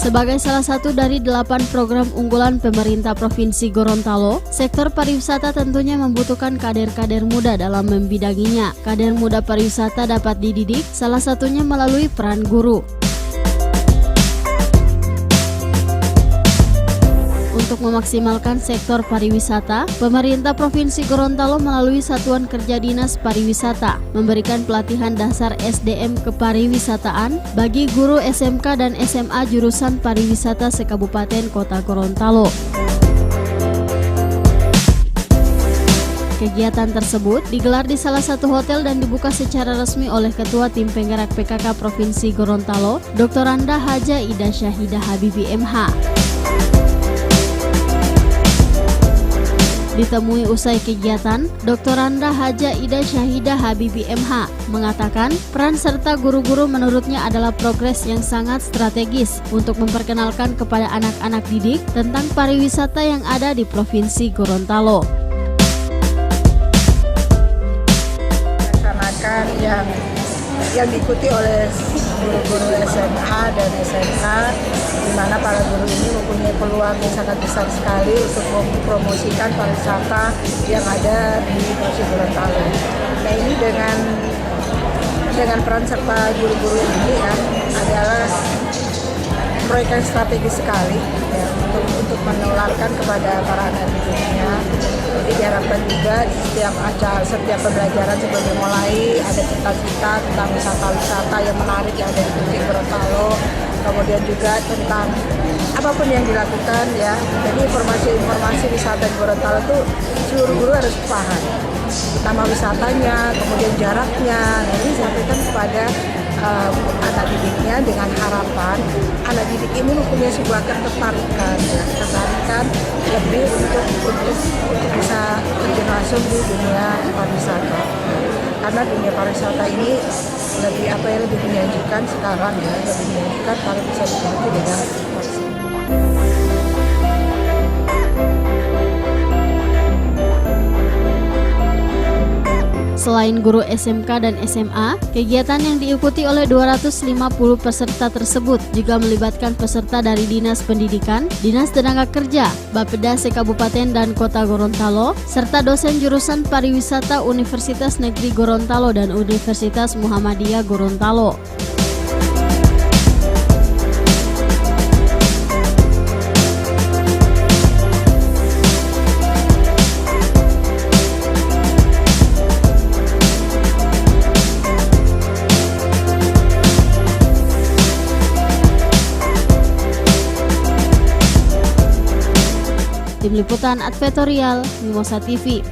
Sebagai salah satu dari 8 program unggulan pemerintah Provinsi Gorontalo, sektor pariwisata tentunya membutuhkan kader-kader muda dalam membidanginya. Kader muda pariwisata dapat dididik, salah satunya melalui peran guru. Untuk memaksimalkan sektor pariwisata, pemerintah Provinsi Gorontalo melalui Satuan Kerja Dinas Pariwisata memberikan pelatihan dasar SDM kepariwisataan bagi guru SMK dan SMA jurusan pariwisata se-Kabupaten Kota Gorontalo. Kegiatan tersebut digelar di salah satu hotel dan dibuka secara resmi oleh Ketua Tim Penggerak PKK Provinsi Gorontalo, Dr. Randa Haja Ida Syahidah Habibie MH. Ditemui usai kegiatan, Dr. Randa Haja Ida Syahidah Habibie MH mengatakan peran serta guru-guru menurutnya adalah progres yang sangat strategis untuk memperkenalkan kepada anak-anak didik tentang pariwisata yang ada di Provinsi Gorontalo. Laksanakan yang diikuti oleh guru-guru SMA dan SMK, di mana para guru ini mempunyai peluang yang sangat besar sekali untuk mempromosikan pariwisata yang ada di Provinsi Gorontalo. Nah, ini dengan peran serta guru-guru ini adalah proyek yang strategis sekali ya, untuk menularkan kepada para anak didiknya. Jadi diharapkan juga setiap pembelajaran sebelum dimulai ada cita-cita tentang wisata-wisata yang menarik yang ada di Provinsi Gorontalo. Kemudian juga tentang apapun yang dilakukan ya. Jadi informasi wisata di Gorontalo itu seluruh guru harus paham. Nama wisatanya, kemudian jaraknya. Nah, ini disampaikan kepada anak didiknya dengan harapan anak didik ini mempunyai sebuah ketertarikan lebih untuk bisa terjun langsung di dunia pariwisata. Karena dunia pariwisata ini lebih menjanjikan sekarang ya, lebih menjanjikan kalau bisa dibantu dengan vaksin. Selain guru SMK dan SMA, kegiatan yang diikuti oleh 250 peserta tersebut juga melibatkan peserta dari Dinas Pendidikan, Dinas Tenaga Kerja, Bapeda se-Kabupaten dan Kota Gorontalo, serta dosen jurusan pariwisata Universitas Negeri Gorontalo dan Universitas Muhammadiyah Gorontalo. Tim Liputan Advertorial Mimosa TV.